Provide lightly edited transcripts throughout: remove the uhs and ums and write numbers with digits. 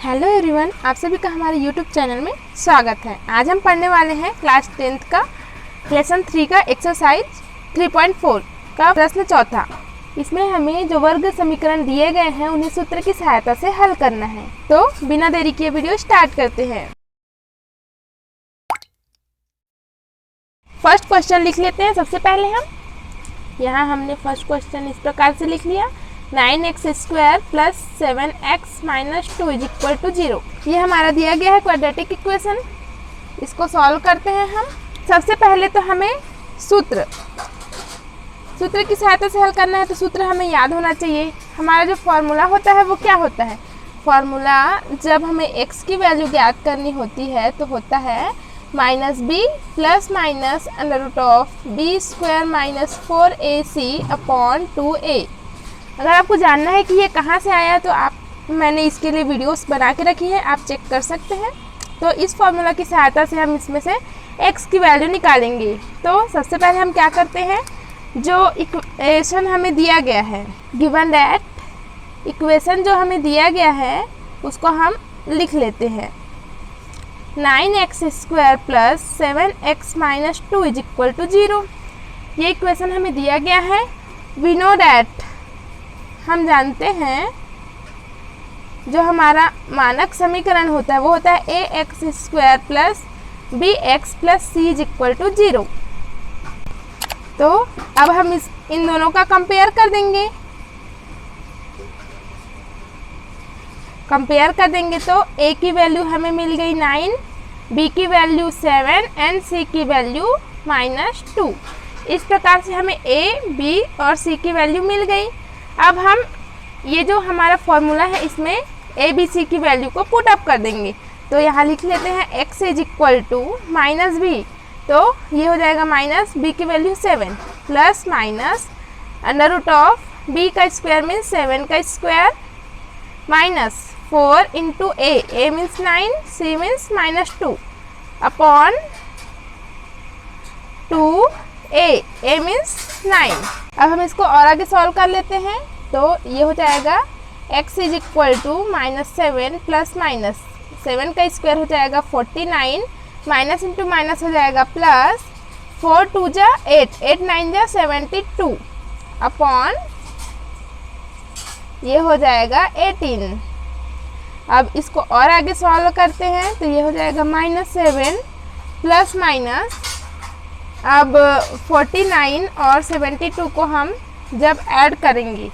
Hello everyone, आप सभी का हमारे यूट्यूब चैनल में स्वागत है। आज हम पढ़ने वाले हैं क्लास 10th का लेसन 3 का एक्सरसाइज 3.4 का प्रश्न चौथा। इसमें हमें जो वर्ग समीकरण दिए गए हैं उन्हें सूत्र की सहायता से हल करना है। तो बिना देरी किए वीडियो स्टार्ट करते हैं। फर्स्ट क्वेश्चन लिख लेते हैं। सबसे पहले यहाँ हमने फर्स्ट क्वेश्चन इस प्रकार से लिख लिया, 9x² plus 7x minus 2 is equal to 0। ये हमारा दिया गया है क्वाड्रेटिक इक्वेशन। इसको सॉल्व करते हैं हम। सबसे पहले तो हमें सूत्र की सहायता से हल करना है। तो सूत्र हमें याद होना चाहिए। हमारा जो फॉर्मूला होता है वो क्या होता है? फॉर्मूला जब हमें x की वैल्यू ज्ञात करनी होती है तो होता है -b plus minus √b² minus 4ac upon 2a। अगर आपको जानना है कि ये कहाँ से आया तो मैंने इसके लिए वीडियोस बना के रखी है, आप चेक कर सकते हैं। तो इस फॉर्मूला की सहायता से हम इसमें से x की वैल्यू निकालेंगे। तो सबसे पहले हम क्या करते हैं, जो इक्वेशन हमें दिया गया है, गिवन दैट इक्वेशन जो हमें दिया गया है उसको हम लिख लेते हैं। 9x² plus 7x minus 2 is equal to 0। ये इक्वेशन हमें दिया गया है। वी नो डैट, हम जानते हैं जो हमारा मानक समीकरण होता है वो होता है ax² plus bx plus c is equal to 0। तो अब हम इन दोनों का कंपेयर कर देंगे। तो a की वैल्यू हमें मिल गई 9, b की वैल्यू 7 एंड c की वैल्यू -2। इस प्रकार से हमें a, b और c की वैल्यू मिल गई। अब हम ये जो हमारा फॉर्मूला है इसमें a, b, c की वैल्यू को पुट अप कर देंगे। तो यहाँ लिख लेते हैं x is equal to -b। तो ये हो जाएगा -b की वैल्यू 7 प्लस माइनस √b का स्क्वायर मीन्स 7 का square minus 4 into a means 9, c means -2 upon 2a means 9। अब हम इसको और आगे सॉल्व कर लेते हैं। तो ये हो जाएगा x is equal to -7 plus minus 7 का स्क्वायर हो जाएगा 49, माइनस इंटू माइनस हो जाएगा प्लस 4 2 जा 8, 8 9 जा 72 अपॉन ये हो जाएगा 18। अब इसको और आगे सॉल्व करते हैं। तो ये हो जाएगा -7 प्लस माइनस, अब 49 और 72 को हम जब ऐड करेंगे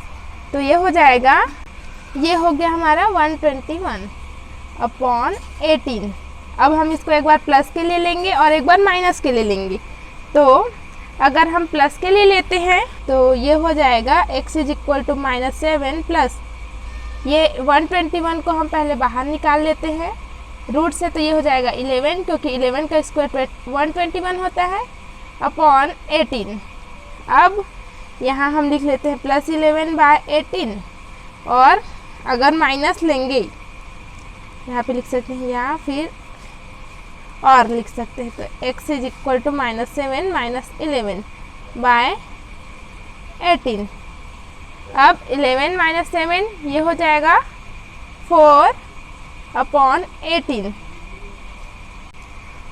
तो ये हो जाएगा, ये हो गया हमारा 121 अपॉन 18। अब हम इसको एक बार प्लस के लिए लेंगे और एक बार माइनस के लिए लेंगे। तो अगर हम प्लस के लिए लेते हैं तो ये हो जाएगा x is equal to -7 plus ये 121 को हम पहले बाहर निकाल लेते हैं रूट से। तो ये हो जाएगा 11, क्योंकि 11 का स्क्वायर 121 होता है अपॉन 18। अब यहाँ हम लिख लेते हैं प्लस 11 बाय 18, और अगर माइनस लेंगे यहाँ पे लिख सकते हैं या फिर और लिख सकते हैं। तो x is equal to -7 minus 11 by 18। अब 11 माइनस 7 ये हो जाएगा 4 अपॉन 18,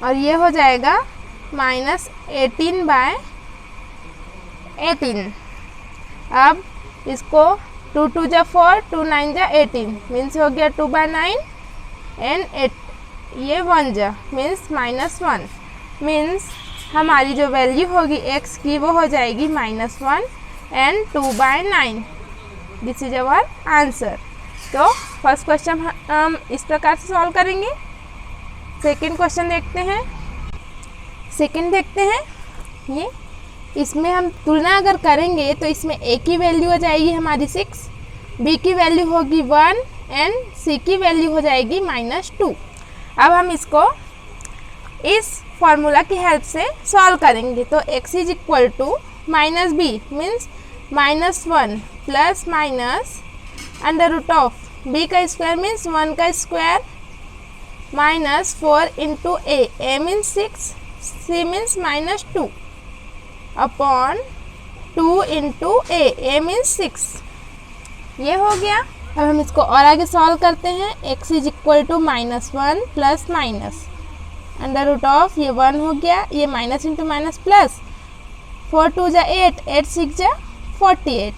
और ये हो जाएगा -18 बाय 18। अब इसको 2 2 जा 4, 2 9 जा 18 मीन्स हो गया 2 बाय 9 एंड 8, ये 1 जा मीन्स -1 मीन्स हमारी जो वैल्यू होगी x की वो हो जाएगी -1 and 2 by 9। This is our answer. तो फर्स्ट क्वेश्चन हम इस प्रकार से सॉल्व करेंगे। सेकंड क्वेश्चन देखते हैं। ये इसमें हम तुलना अगर करेंगे तो इसमें a की वैल्यू हो जाएगी हमारी 6, b की वैल्यू होगी 1 एंड c की वैल्यू हो जाएगी -2। अब हम इसको इस फॉर्मूला की हेल्प से सॉल्व करेंगे। तो x is equal to -b means -1 plus minus √b का स्क्वायर मीन्स 1 का square minus 4 into a means 6, c means -2 upon 2 into a means 6। ये हो गया। अब हम इसको और आगे सॉल्व करते हैं। x is equal to -1 plus minus under root of, ये 1 हो गया, ये माइनस इंटू माइनस प्लस, 4 2 जा 8, 8 6 जा 48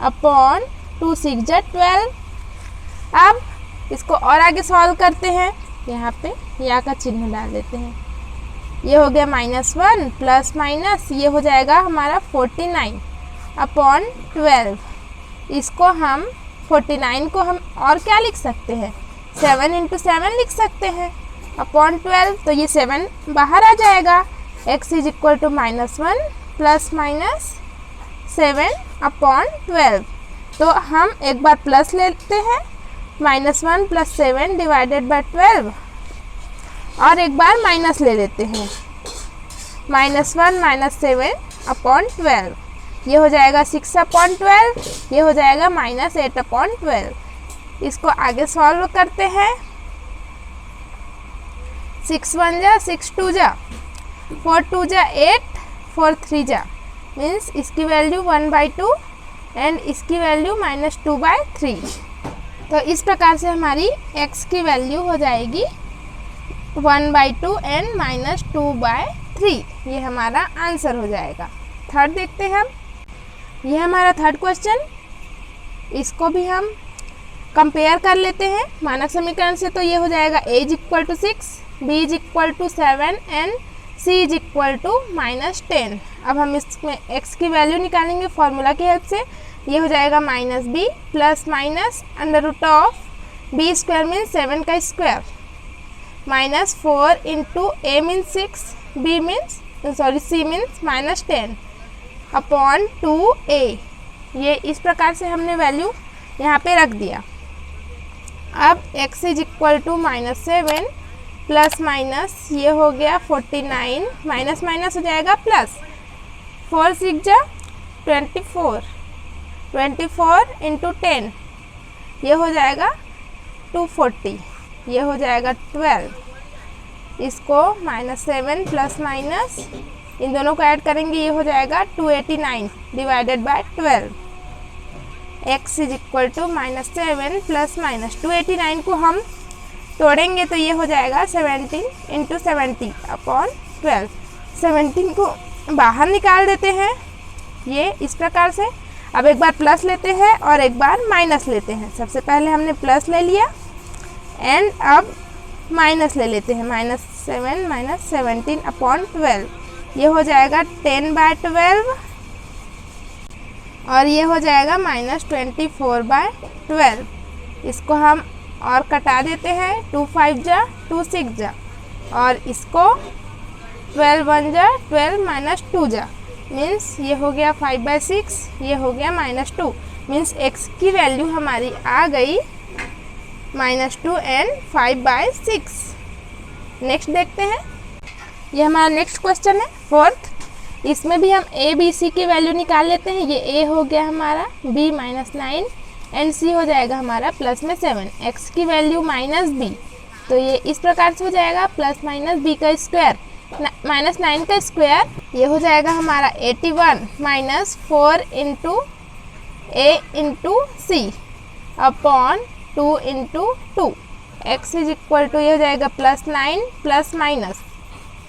अपॉन 2 6 जा 12। अब इसको और आगे सॉल्व करते हैं। यहाँ पे या का चिन्ह डाल देते हैं। ये हो गया -1 प्लस माइनस, ये हो जाएगा हमारा 49 अपॉन 12। इसको हम 49 को हम और क्या लिख सकते हैं, 7 इंटू 7 लिख सकते हैं अपॉन 12। तो ये 7 बाहर आ जाएगा। x is equal to -1 plus minus 7 upon 12। तो हम एक बार प्लस लेते हैं, -1 प्लस 7 डिवाइडेड बाय 12, और एक बार माइनस ले लेते हैं, -1 माइनस 7 अपॉन 12। ये हो जाएगा 6 अपॉन 12, ये हो जाएगा -8 अपॉन 12। इसको आगे सॉल्व करते हैं। 6 1 जा 6 2 जा 4 2 जा 8, 4 3 जा, मीन्स इसकी वैल्यू 1/2 एंड इसकी वैल्यू -2/3। तो इस प्रकार से हमारी x की वैल्यू हो जाएगी 1/2 एंड -2/3। ये हमारा आंसर हो जाएगा। थर्ड देखते हैं हम। ये हमारा थर्ड क्वेश्चन, इसको भी हम कंपेयर कर लेते हैं मानक समीकरण से। तो ये हो जाएगा a is equal to 6, b is equal to 7 and c is equal to -10। अब हम इसमें x की वैल्यू निकालेंगे फॉर्मूला की हेल्प से। ये हो जाएगा -b plus minus under root of b square means 7 का square, -4 into a means 6, b means c means -10 upon 2a। ये इस प्रकार से हमने वैल्यू यहाँ पे रख दिया। अब x is equal to -7 plus minus, ये हो गया 49, माइनस माइनस हो जाएगा प्लस, 4 6 जा 24, 24 इंटू 10, ये हो जाएगा 240, ये हो जाएगा 12। इसको -7 प्लस माइनस इन दोनों को ऐड करेंगे, ये हो जाएगा 289 divided by 12। x is equal to -7 plus minus 289 को हम तोड़ेंगे तो ये हो जाएगा 17 इंटू 70 अपॉन 12। 17 को बाहर निकाल देते हैं, ये इस प्रकार से। अब एक बार प्लस लेते हैं और एक बार माइनस लेते हैं। सबसे पहले हमने प्लस ले लिया एंड अब माइनस ले लेते हैं, -7 माइनस 17 अपॉन 12। ये हो जाएगा 10/12 और ये हो जाएगा -24/12। इसको हम और कटा देते हैं, 2 5 जा 2 6 जा, और इसको 12 1 जा 12 माइनस 2 जा, मीन्स ये हो गया 5/6, ये हो गया -2, मीन्स x की वैल्यू हमारी आ गई -2 एंड 5/6। नेक्स्ट देखते हैं। ये हमारा नेक्स्ट क्वेश्चन है फोर्थ। इसमें भी हम a b c की वैल्यू निकाल लेते हैं। ये a हो गया हमारा, b -9 एंड c हो जाएगा हमारा प्लस में 7, x की वैल्यू -b। तो ये इस प्रकार से हो जाएगा प्लस माइनस b का स्क्वायर -9 का स्क्वायर, ये हो जाएगा हमारा 81 -4 into a into c upon 2 into 2। x is equal to, ये हो जाएगा +9 प्लस माइनस,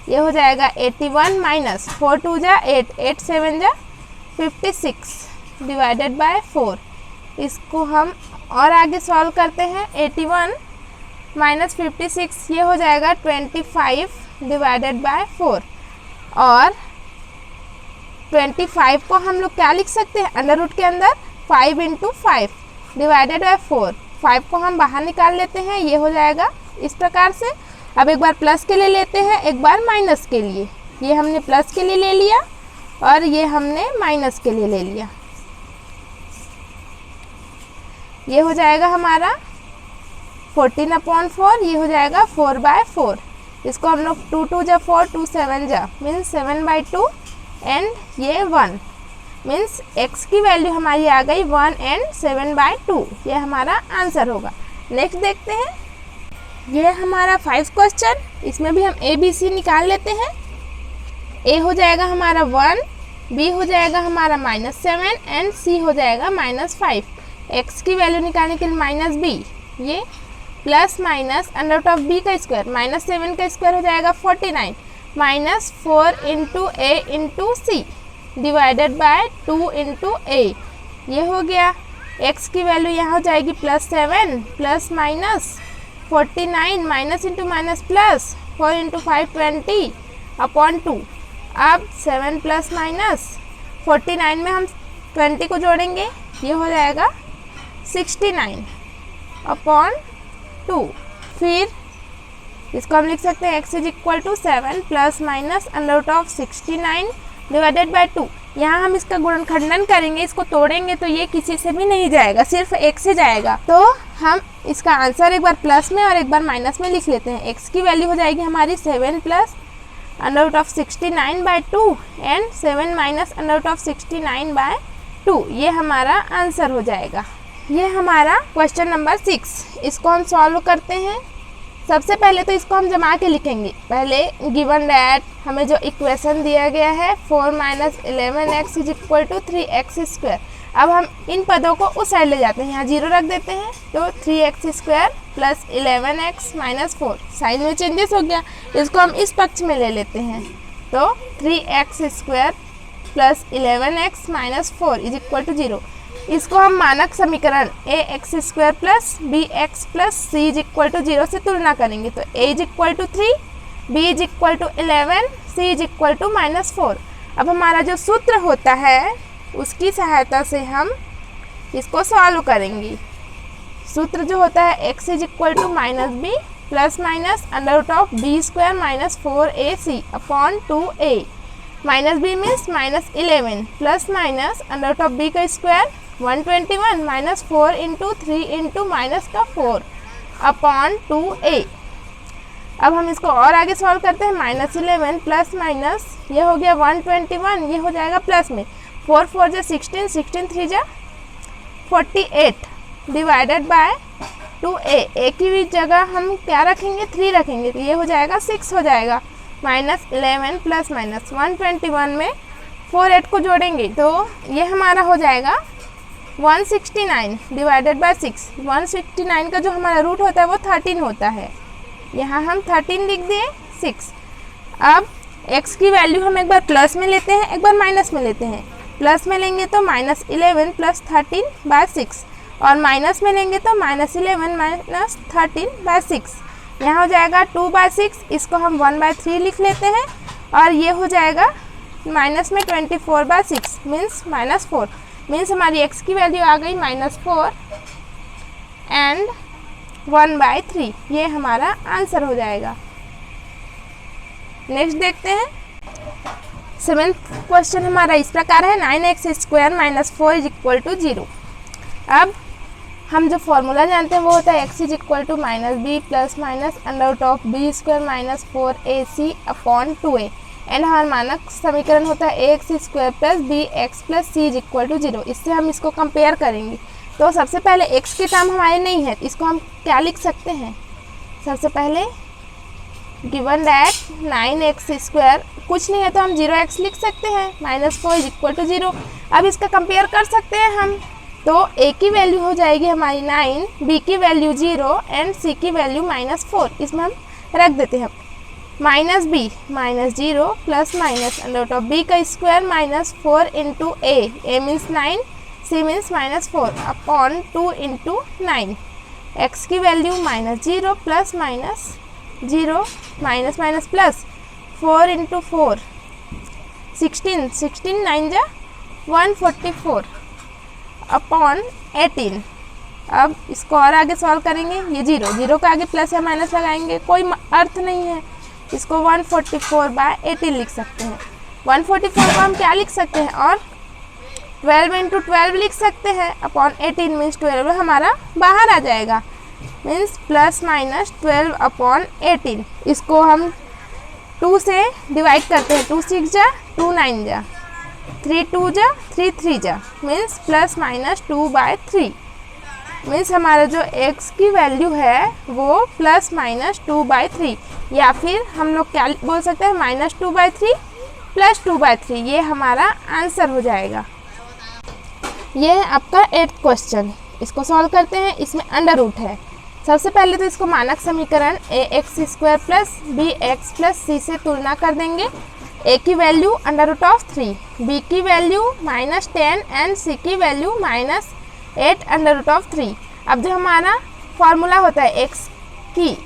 ये हो जाएगा 81 माइनस 4 2 जा 8, 8 7 जा 56 डिवाइडेड बाय 4। इसको हम और आगे सॉल्व करते हैं। 81 माइनस 56, ये हो जाएगा 25 डिवाइडेड बाय 4, और 25 को हम लोग क्या लिख सकते हैं, अंडर रूट के अंदर 5 इंटू 5 डिवाइडेड बाय 4। 5 को हम बाहर निकाल लेते हैं, ये हो जाएगा इस प्रकार से। अब एक बार प्लस के लिए लेते हैं, एक बार माइनस के लिए। ये हमने प्लस के लिए ले लिया और ये हमने माइनस के लिए ले लिया। ये हो जाएगा हमारा 14/4, ये हो जाएगा 4/4। इसको हम लोग 2 2 जा 4, 2 7 जा मीन्स 7/2 एंड ये 1, मीन्स x की वैल्यू हमारी आ गई 1 एंड 7/2। ये हमारा आंसर होगा। नेक्स्ट देखते हैं। ये हमारा 5 क्वेश्चन। इसमें भी हम a b c निकाल लेते हैं। a हो जाएगा हमारा 1, b हो जाएगा हमारा -7 एंड c हो जाएगा -5। x की वैल्यू निकालने के लिए माइनस बी, ये plus minus under root of B का स्क्वायर, माइनस 7 का स्क्वायर हो जाएगा 49, minus 4 into A into C divided by 2 into A, ये हो गया। x की वैल्यू यहाँ हो जाएगी plus 7 plus minus 49 minus into minus plus 4 into 5 20 upon 2। अब 7 प्लस माइनस 49 में हम 20 को जोड़ेंगे, ये हो जाएगा 69 अपॉन 2। फिर इसको हम लिख सकते हैं x is equal to 7 plus minus under root of 69 divided by 2। यहाँ हम इसका गुणनखंडन करेंगे, इसको तोड़ेंगे तो ये किसी से भी नहीं जाएगा, सिर्फ x से जाएगा। तो हम इसका आंसर एक बार प्लस में और एक बार माइनस में लिख लेते हैं। x की वैल्यू हो जाएगी हमारी 7 plus under root of 69 by 2 and 7 minus under root of 69 by 2, ये हमारा आंसर हो जाएगा। ये हमारा क्वेश्चन नंबर 6। इसको हम सॉल्व करते हैं। सबसे पहले तो इसको हम जमा के लिखेंगे। पहले गिवन दैट हमें जो इक्वेशन दिया गया है 4 minus 11x is equal to 3x square. अब हम इन पदों को उस साइड ले जाते हैं, यहाँ 0 रख देते हैं, तो 3x square plus 11x minus 4, sign में चेंजेस हो गया, इसको हम इस पक्ष में ले लेते हैं। तो 3x square plus 11x minus 4 is equal to 0। इसको हम मानक समीकरण ax square plus bx plus c is equal to 0 से तुलना करेंगे। तो a is equal to 3, b is equal to 11, c is equal to minus 4। अब हमारा जो सूत्र होता है उसकी सहायता से हम इसको सॉल्व करेंगे। सूत्र जो होता है x is equal to minus B plus minus under root of B square minus 4ac upon 2a, minus B means minus 11 plus minus under root of B का square 121 minus 4 into 3 into minus का 4 upon 2a। अब हम इसको और आगे solve करते हैं। Minus 11 plus minus ये हो गया 121, ये हो जाएगा प्लस में 4 4 जा 16, 16 3 जा 48 डिवाइडेड बाय 2a। a की जगह हम क्या रखेंगे, 3 रखेंगे, तो ये हो जाएगा 6 हो जाएगा। माइनस 11 प्लस माइनस 121 में 4 8 को जोड़ेंगे तो ये हमारा हो जाएगा 169 डिवाइडेड बाय 6। 169 का जो हमारा रूट होता है वो 13 होता है, यहाँ हम 13 लिख दिए 6। अब x की वैल्यू हम एक बार प्लस में लेते हैं, एक बार माइनस में लेते हैं। प्लस में लेंगे तो माइनस 11 प्लस 13 बाय 6 और माइनस में लेंगे तो माइनस 11 माइनस 13 बाय 6। यहाँ हो जाएगा 2 बाय 6, इसको हम 1 बाय 3 लिख लेते हैं और ये हो जाएगा माइनस में 24 बाय 6 मीन्स माइनस 4, मीन्स हमारी x की वैल्यू आ गई -4 एंड 1 बाय 3, ये हमारा आंसर हो जाएगा। नेक्स्ट देखते हैं। 7th क्वेश्चन हमारा इस प्रकार है 9x square minus 4 is equal to 0। अब हम जो फॉर्मूला जानते हैं वो होता है x is equal to minus B plus minus under root of B square minus 4ac upon 2a and हमारा मानक समीकरण होता है ax square plus b x plus c is equal to 0। इससे हम इसको कंपेयर करेंगे। तो सबसे पहले x के टर्म हमारे नहीं है, इसको हम क्या लिख सकते हैं, सबसे पहले गिवन दैट 9x स्क्वायर कुछ नहीं है तो हम 0x लिख सकते हैं, -4 इज इक्वल टू 0। अब इसका कंपेयर कर सकते हैं हम, तो a की वैल्यू हो जाएगी हमारी 9, b की वैल्यू 0 एंड c की वैल्यू -4, इसमें हम रख देते हैं। Minus B minus 0 plus minus under root of B का square minus 4 into a means 9, c means -4 upon 2 into 9। x की value -0 plus minus 0 minus minus plus 4 into 4 16, 16 9 जा 144 अपॉन 18। अब इसको और आगे सॉल्व करेंगे, ये 0 का आगे प्लस या माइनस लगाएंगे, कोई अर्थ नहीं है, इसको 144 बाय 18 लिख सकते हैं। 144 को हम क्या लिख सकते हैं, और 12 इंटू 12 लिख सकते हैं अपॉन 18 मीन्स 12 हमारा बाहर आ जाएगा, मीन्स प्लस माइनस 12 अपॉन 18। इसको हम 2 से डिवाइड करते हैं, 2 6 जा 2 9 जा 3 2 जा 3 3 जा means plus minus 2 by 3, means हमारा जो x की वैल्यू है वो प्लस माइनस 2 बाय 3, या फिर हम लोग क्या बोल सकते हैं -2 बाय 3 प्लस 2 बाय 3, ये हमारा आंसर हो जाएगा। ये है आपका 8th क्वेश्चन। इसको सॉल्व करते हैं। इसमें अंडर रूट है। सबसे पहले तो इसको मानक समीकरण ax² plus bx plus c से तुलना कर देंगे। a की वैल्यू √3, b की वैल्यू -10 एंड c की वैल्यू -8 √3। अब जो हमारा फॉर्मूला होता है x की,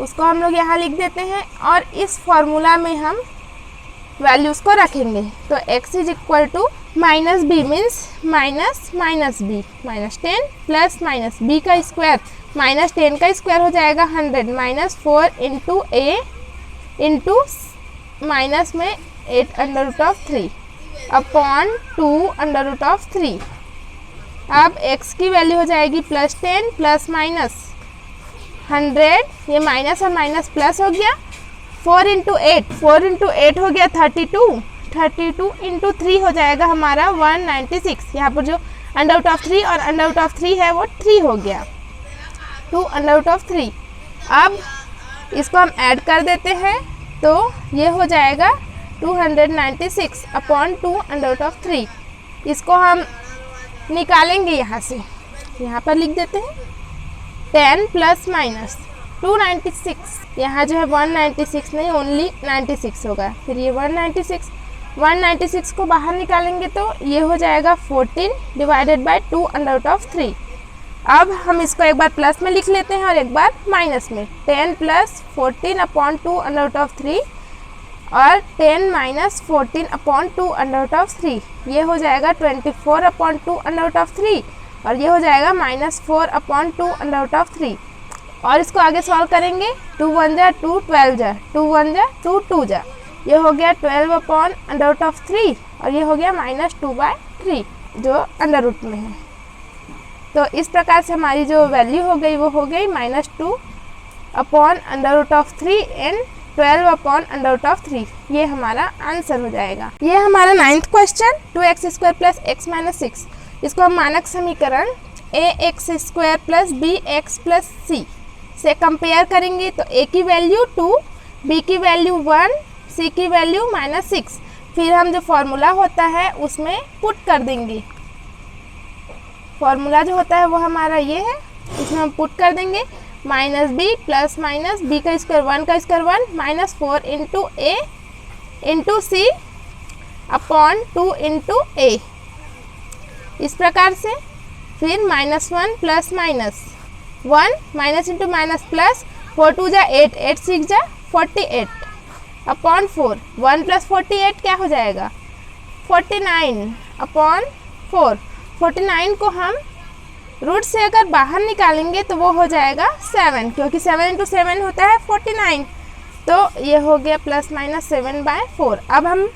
उसको हम लोग यहाँ लिख देते हैं और इस फॉर्मूला में हम वैल्यूज़ को रखेंगे। तो x is equal to minus B means minus b, -10 plus minus b का स्क्वायर, -10 का स्क्वायर हो जाएगा 100, -4 इंटू ए इंटू माइनस में 8 √3 अपॉन 2 √3। अब x की वैल्यू हो जाएगी +10 प्लस माइनस 100, ये माइनस और माइनस प्लस हो गया, 4 इंटू 8 हो गया 32 इंटू 3 हो जाएगा हमारा 196। यहाँ पर जो √3 और √3 है वो 3 हो गया, 2 √3। अब इसको हम ऐड कर देते हैं तो ये हो जाएगा 296 अपॉन 2 √3। इसको हम निकालेंगे यहाँ से, यहाँ पर लिख देते हैं 10 प्लस माइनस 296, यहाँ जो है 196 नहीं ओनली 96 होगा। फिर ये 196 को बाहर निकालेंगे तो ये हो जाएगा 14 डिवाइडेड बाय 2 √3। अब हम इसको एक बार प्लस में लिख लेते हैं और एक बार माइनस में। 10 प्लस 14 अपॉन 2 √3 और 10 माइनस 14 अपॉन 2 √3, ये हो जाएगा 24 अपॉन 2 √3 और ये हो जाएगा -4 अपॉन 2 √3। और इसको आगे सॉल्व करेंगे, 2 1 जा 2, 12 जा 2 1 जा 2, 2 जा, ये हो गया 12 अपॉन √3 और ये हो गया -2/3 जो अंडर रूट में है। तो इस प्रकार से हमारी जो वैल्यू हो गई वो हो गई -2 अपॉन √3 एंड 12 अपॉन √3। ये हमारा आंसर हो जाएगा। ये हमारा 9th question 2x² plus x - 6। इसको हम मानक समीकरण ax² plus bx plus c से कंपेयर करेंगे। तो a की वैल्यू 2, b की वैल्यू 1, c की वैल्यू -6। फिर हम जो फॉर्मूला होता है उसमें पुट कर देंगे। फॉर्मूला जो होता है वो हमारा ये है, इसमें हम पुट कर देंगे -b प्लस माइनस b का स्क्वायर 1 का square 1 -4 into a into c upon 2 into a, इस प्रकार से। फिर -1 plus minus 1 minus into minus plus 4 2 जा 8, 8 6 जा 48 अपॉन 4, 1 प्लस 48 क्या हो जाएगा 49 अपॉन 4। 49 को हम रूट से अगर बाहर निकालेंगे तो वो हो जाएगा 7, क्योंकि 7 इंटू 7 होता है 49। तो ये हो गया +-7/4। अब हम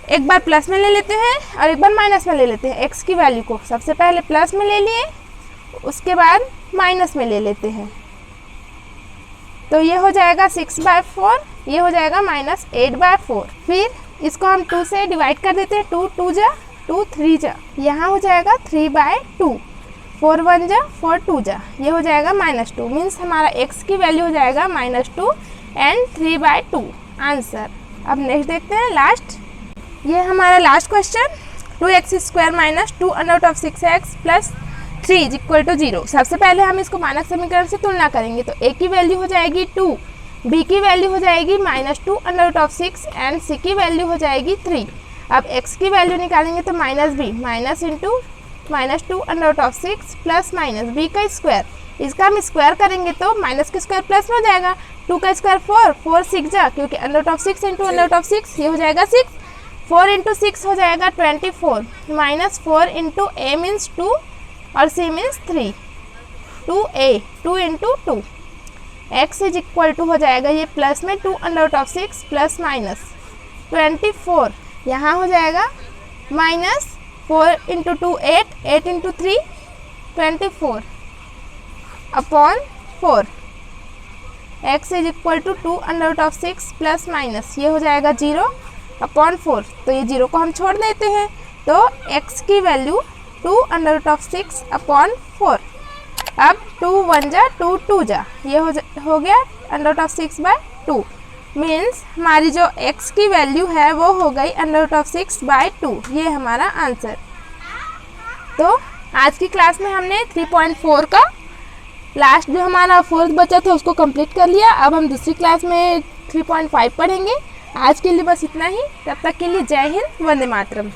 एक बार प्लस में ले लेते हैं और एक बार माइनस में ले लेते हैं। x की वैल्यू को सबसे पहले प्लस में ले लिए, उसके बाद माइनस में ले लेते हैं। तो ये हो जाएगा 6/4, ये हो जाएगा -8/4। फिर इसको हम 2 से डिवाइड कर देते हैं, 2 2 जा 2 3 जा, यहाँ हो जाएगा 3/2, 4 1 जा 4 2 जा, ये हो जाएगा -2। मीन्स हमारा x की वैल्यू हो जाएगा -2 एंड 3/2 आंसर। अब नेक्स्ट देखते हैं लास्ट। ये हमारा last question 2x² - 2 √6x plus 3 = 0। सबसे पहले हम इसको मानक समीकरण से तुलना करेंगे। तो a की वैल्यू हो जाएगी 2, b की वैल्यू हो जाएगी -2 √6 एंड c की वैल्यू हो जाएगी 3। अब x की वैल्यू निकालेंगे तो -b minus into -2 √6 plus minus b का स्क्वायर, इसका हम स्क्वायर करेंगे तो माइनस का स्क्वायर प्लस में हो जाएगा, 2 का स्क्वायर 4, 4 6 जा, क्योंकि √6 इंटू √6 ये हो जाएगा 6, 4 इंटू 6 हो जाएगा 24, -4 इंटू a मीन्स 2 और c means 3, 2a 2 into 2। x is equal to हो जाएगा ये प्लस में 2 √6 प्लस माइनस 24, यहाँ हो जाएगा -4 into 2 8, 8 into 3 24 upon 4। x is equal to 2 √6 plus minus, ये हो जाएगा 0 अपॉन 4। तो ये 0 को हम छोड़ देते हैं, तो x की वैल्यू 2 √6 अपॉन 4। अब 2 1 जा 2 2 जा, ये हो गया √6/2। मीन्स हमारी जो x की वैल्यू है वो हो गई √6/2। ये हमारा आंसर। तो आज की क्लास में हमने 3.4 का लास्ट जो हमारा फोर्थ बचा था उसको कंप्लीट कर लिया। अब हम दूसरी क्लास में 3.5 पढ़ेंगे। आज के लिए बस इतना ही। तब तक के लिए जय हिंद, वंदे मातरम।